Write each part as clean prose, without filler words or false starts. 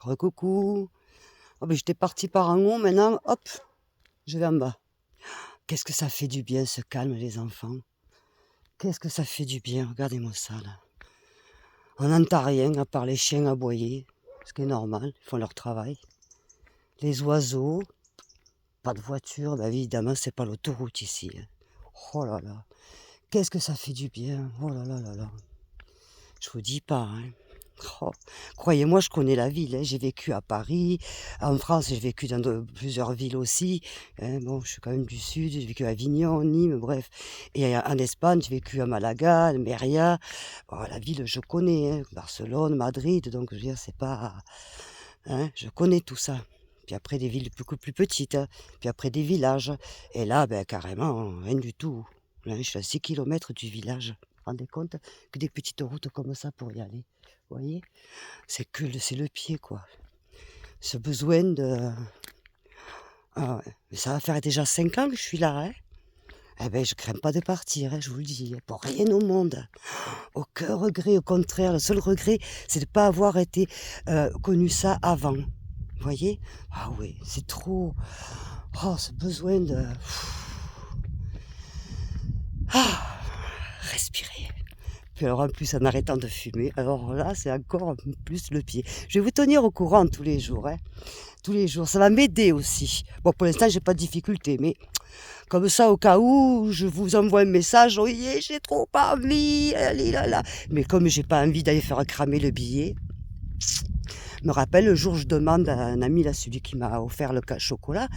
Recoucou. Oh, ben, j'étais partie par en haut, maintenant, hop, je vais en bas. Qu'est-ce que ça fait du bien, ce calme, les enfants. Qu'est-ce que ça fait du bien, regardez-moi ça, là. On n'entend rien à part les chiens aboyer, ce qui est normal, ils font leur travail. Les oiseaux, pas de voiture, ben évidemment, c'est pas l'autoroute ici. Hein. Oh là là, qu'est-ce que ça fait du bien, oh là là là là. Je vous dis pas, hein. Oh, croyez-moi, je connais la ville, hein. J'ai vécu à Paris, en France, j'ai vécu dans plusieurs villes aussi. Hein. Bon, je suis quand même du sud, j'ai vécu à Avignon, Nîmes, bref. Et en Espagne, j'ai vécu à Malaga, à Mérida. Bon, la ville, je connais, hein. Barcelone, Madrid, donc je veux dire, c'est pas... hein, je connais tout ça. Puis après, des villes beaucoup plus petites, hein. Puis après, des villages. Et là, ben, carrément, rien du tout. Là, je suis à 6 kilomètres du village. Vous vous rendez compte que des petites routes comme ça pour y aller. Vous voyez? C'est le pied, quoi. Ce besoin de... Ah ouais. Mais ça va faire déjà 5 ans que je suis là, hein. Eh ben, je crains pas de partir, hein, je vous le dis, hein, pour rien au monde. Aucun regret, au contraire. Le seul regret, c'est de ne pas avoir été connu ça avant. Vous voyez? Ah oui, c'est trop... Oh, ce besoin de... Ah, respirer. Puis alors en plus en arrêtant de fumer, alors là c'est encore plus le pied. Je vais vous tenir au courant tous les jours, hein. Tous les jours, ça va m'aider aussi. Bon, pour l'instant j'ai pas de difficulté, mais comme ça au cas où je vous envoie un message, oui j'ai trop pas envie, là. Mais comme j'ai pas envie d'aller faire cramer le billet, je me rappelle le jour je demande à un ami là, celui qui m'a offert le chocolat,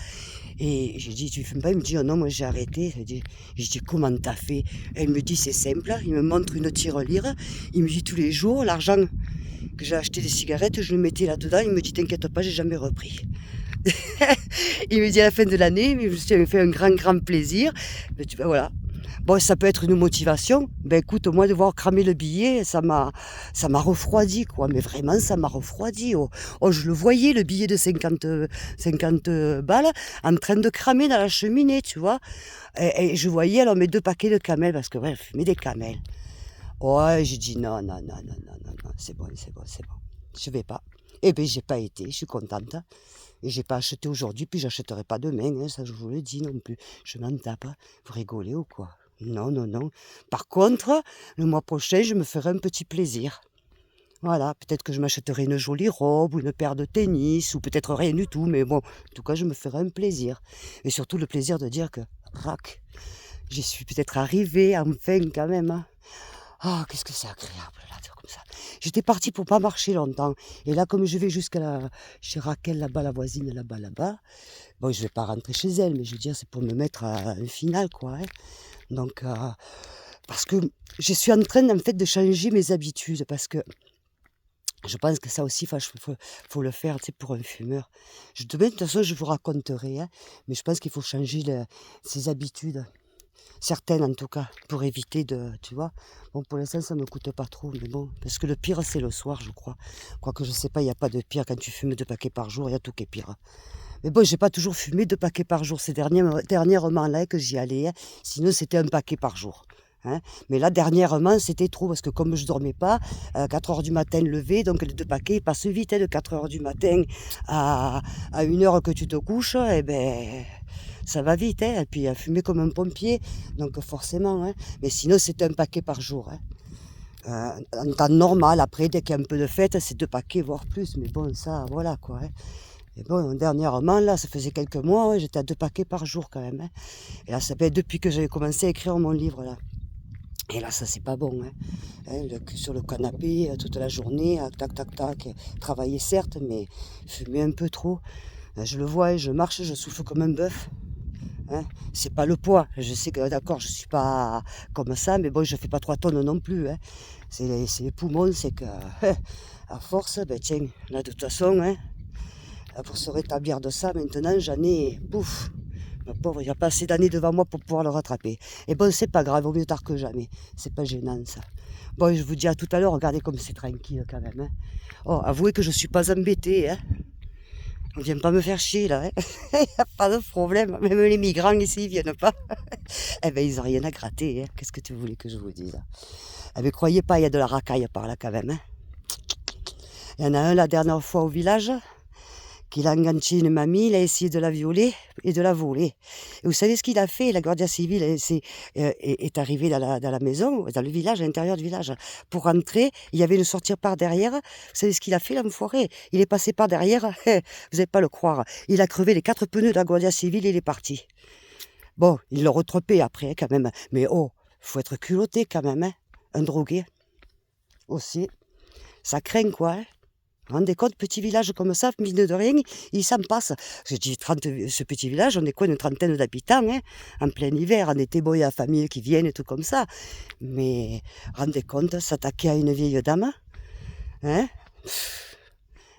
et j'ai dit, tu fumes pas? Il me dit, oh non, moi j'ai arrêté. J'ai dit, comment t'as fait? Et il me dit, c'est simple. Il me montre une tirelire. Il me dit, tous les jours, l'argent que j'ai acheté des cigarettes, je le mettais là-dedans. Il me dit, t'inquiète pas, j'ai jamais repris. Il me dit, à la fin de l'année, je me suis fait un grand plaisir. Mais voilà. Bon, ça peut être une motivation. Ben écoute, moi de voir cramer le billet, ça m'a refroidi, quoi. Mais vraiment, ça m'a refroidi. Oh, oh, je le voyais, le billet de 50 balles, en train de cramer dans la cheminée, tu vois. Et je voyais alors mes 2 paquets de camels, parce que ouais, je fumais des camels. Ouais, j'ai dit non, c'est bon. Je vais pas. Eh bien, j'ai pas été, je suis contente. Et j'ai pas acheté aujourd'hui, puis j'achèterai pas demain, hein, ça je vous le dis non plus. Je m'en tape. Vous rigolez ou quoi? Non. Par contre, le mois prochain, je me ferai un petit plaisir. Voilà, peut-être que je m'achèterai une jolie robe ou une paire de tennis, ou peut-être rien du tout, mais bon, en tout cas, je me ferai un plaisir. Et surtout le plaisir de dire que, rac, j'y suis peut-être arrivée, enfin, quand même. Hein. Ah, qu'est-ce que c'est agréable, là, comme ça. J'étais partie pour pas marcher longtemps. Et là, comme je vais chez Raquel, là-bas, la voisine, là-bas, bon, je vais pas rentrer chez elle, mais je veux dire, c'est pour me mettre à un final, quoi. Hein. Donc, parce que je suis en train, en fait, de changer mes habitudes, parce que je pense que ça aussi, faut le faire, tu sais, pour un fumeur. De toute façon, je vous raconterai, hein, mais je pense qu'il faut changer ses habitudes. Certaines en tout cas, pour éviter de, tu vois. Bon, pour l'instant, ça ne me coûte pas trop, mais bon, parce que le pire, c'est le soir, je crois. Quoique, je sais pas, il n'y a pas de pire quand tu fumes 2 paquets par jour, il y a tout qui est pire. Mais bon, j'ai pas toujours fumé 2 paquets par jour, dernièrement là que j'y allais, hein. Sinon c'était un paquet par jour. Hein. Mais là, dernièrement, c'était trop, parce que comme je dormais pas, 4 heures du matin levé, donc les 2 paquets ils passent vite, hein, de 4 heures du matin à 1 heure que tu te couches, eh ben, ça va vite, hein, et puis à fumer comme un pompier, donc forcément, hein. Mais sinon, c'est un paquet par jour. Hein. En temps normal, après, dès qu'il y a un peu de fête, c'est 2 paquets, voire plus, mais bon, ça, voilà, quoi. Hein. Et bon, dernièrement, là, ça faisait quelques mois, ouais, j'étais à 2 paquets par jour, quand même. Hein. Et là, ça fait depuis que j'avais commencé à écrire mon livre, là. Et là, ça, c'est pas bon. Hein. Hein, sur le canapé, toute la journée, tac, travailler certes, mais fumer un peu trop. Je le vois, je marche, je souffle comme un bœuf. Hein. C'est pas le poids. Je sais que, d'accord, je suis pas comme ça, mais bon, je fais pas 3 tonnes non plus. Hein. C'est les poumons, c'est que, à force, ben tiens, là, de toute façon, hein, pour se rétablir de ça, maintenant, j'en ai, pouf, ma pauvre, il n'y a pas assez d'années devant moi pour pouvoir le rattraper. Et bon, c'est pas grave, vaut mieux tard que jamais. C'est pas gênant, ça. Bon, je vous dis à tout à l'heure, regardez comme c'est tranquille, quand même. Hein. Oh, avouez que je suis pas embêtée, hein. On vient pas me faire chier, là, hein. Il n'y a pas de problème. Même les migrants, ici, ils viennent pas. Eh ben, ils ont rien à gratter, hein. Qu'est-ce que tu voulais que je vous dise? Eh ben, croyez pas, il y a de la racaille par là, quand même, hein. Il y en a un la dernière fois au village, qu'il a enganché une mamie, il a essayé de la violer et de la voler. Et vous savez ce qu'il a fait? La Guardia Civile est arrivée dans la maison, dans le village, à l'intérieur du village. Pour rentrer, il y avait une sortie par derrière. Vous savez ce qu'il a fait, l'enfoiré? Il est passé par derrière, vous n'allez pas le croire. Il a crevé les 4 pneus de la Guardia Civile et il est parti. Bon, il l'a retropé après, quand même. Mais oh, faut être culotté quand même, hein. Un drogué aussi. Ça craint, quoi, hein. Vous vous rendez compte, petit village comme ça, mine de rien, il s'en passe. J'ai dit, ce petit village, on est quoi, une trentaine d'habitants, hein, en plein hiver, en été, bon, il y a la famille qui viennent et tout comme ça. Mais, rendez compte, s'attaquer à une vieille dame, hein,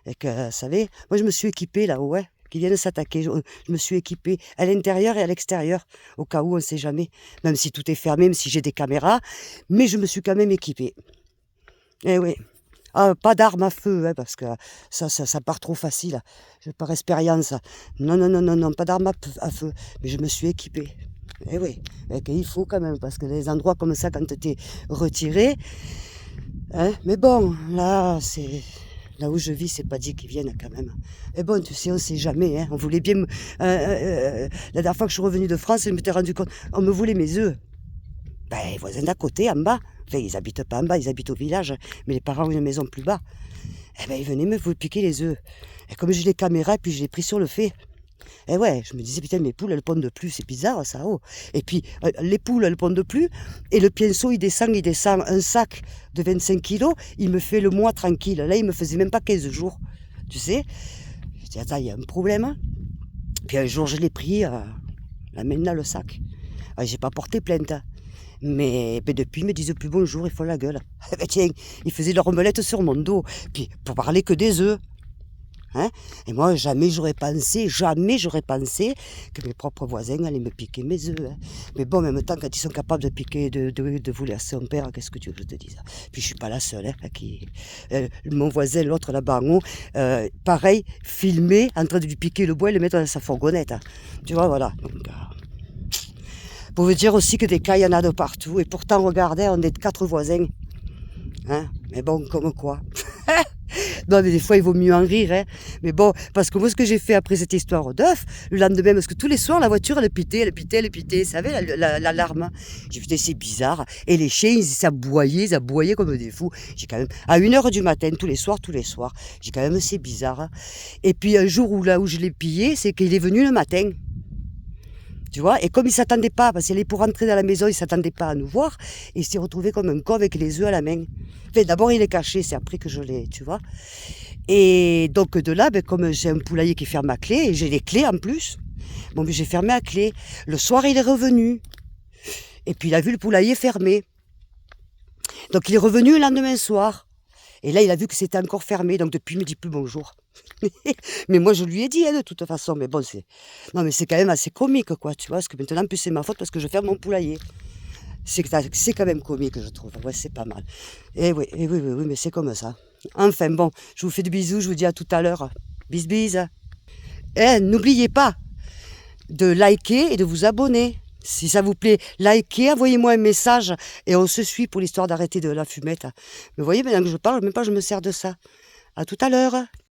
et que, vous savez, moi je me suis équipée là-haut, ouais, qui viennent s'attaquer. Je me suis équipée à l'intérieur et à l'extérieur, au cas où on ne sait jamais. Même si tout est fermé, même si j'ai des caméras, mais je me suis quand même équipée. Eh oui. Ah, pas d'armes à feu, hein, parce que ça part trop facile, par expérience. Non, non, non, non, non, pas d'armes à feu, mais je me suis équipée. Eh oui, et il faut quand même, parce que les endroits comme ça, quand tu es retiré, hein, mais bon, là, là où je vis, c'est pas dit qu'ils viennent quand même. Et bon, tu sais, on sait jamais, hein, on voulait bien la dernière fois que je suis revenue de France, je m'étais rendu compte, on me voulait mes œufs. Ben, les voisins d'à côté, en bas, enfin, ils habitent pas en bas, ils habitent au village, mais les parents ont une maison plus bas. Eh ben, ils venaient me piquer les œufs. Et comme j'ai les caméras, puis je l'ai pris sur le fait. Et ouais, je me disais, putain, mes poules, elles pondent plus, c'est bizarre, ça, oh. Et puis, les poules, elles pondent plus, et le pinceau, il descend un sac de 25 kilos, il me fait le mois tranquille. Là, il me faisait même pas 15 jours, tu sais. Je dis, attends, il y a un problème, hein. Puis un jour, je l'ai pris, la main dans le sac. J'ai pas porté plainte, hein. Mais depuis, ils me disent plus bonjour, ils font la gueule. Tiens, ils faisaient leur omelette sur mon dos. Puis, pour parler que des œufs. Hein, et moi, jamais j'aurais pensé que mes propres voisins allaient me piquer mes œufs. Hein. Mais bon, en même temps, quand ils sont capables de piquer, de voler à son père, qu'est-ce que tu veux que je te dise? Puis je suis pas la seule. Hein, mon voisin, l'autre là-bas en haut, pareil, filmé, en train de lui piquer le bois et le mettre dans sa fourgonnette. Hein. Tu vois, voilà. Donc, pour vous dire aussi que des cas, il y en a de partout. Et pourtant, regardez, on est 4 voisins. Hein, mais bon, comme quoi. Non, mais des fois, il vaut mieux en rire. Hein. Mais bon, parce que moi, ce que j'ai fait après cette histoire d'œuf, le lendemain, parce que tous les soirs, la voiture, elle pitait. Vous savez, l'alarme. J'ai dit, putain, c'est bizarre. Et les chiens, ils aboyaient comme des fous. J'ai quand même, à 1h du matin, tous les soirs. J'ai quand même, c'est bizarre. Hein. Et puis, un jour où je l'ai pillé, c'est qu'il est venu le matin. Tu vois, et comme il ne s'attendait pas, parce qu'il est pour rentrer dans la maison, il ne s'attendait pas à nous voir, il s'est retrouvé comme un con avec les œufs à la main. Enfin, d'abord, il est caché, c'est après que je l'ai, tu vois. Et donc, de là, comme j'ai un poulailler qui ferme à clé, et j'ai les clés en plus, bon, mais j'ai fermé à clé. Le soir, il est revenu. Et puis, il a vu le poulailler fermé. Donc, il est revenu le lendemain soir. Et là, il a vu que c'était encore fermé, donc depuis, il ne me dit plus bonjour. Mais moi, je lui ai dit, hein, de toute façon. Mais bon, non, mais c'est quand même assez comique, quoi, tu vois. Parce que maintenant, en plus, c'est ma faute parce que je ferme mon poulailler. C'est quand même comique, je trouve. Ouais, c'est pas mal. Oui, mais c'est comme ça. Enfin, bon, je vous fais des bisous, je vous dis à tout à l'heure. Bis, bis. N'oubliez pas de liker et de vous abonner. Si ça vous plaît, likez, envoyez-moi un message et on se suit pour l'histoire d'arrêter de la fumette. Mais vous voyez, maintenant que je parle, même pas je me sers de ça. À tout à l'heure.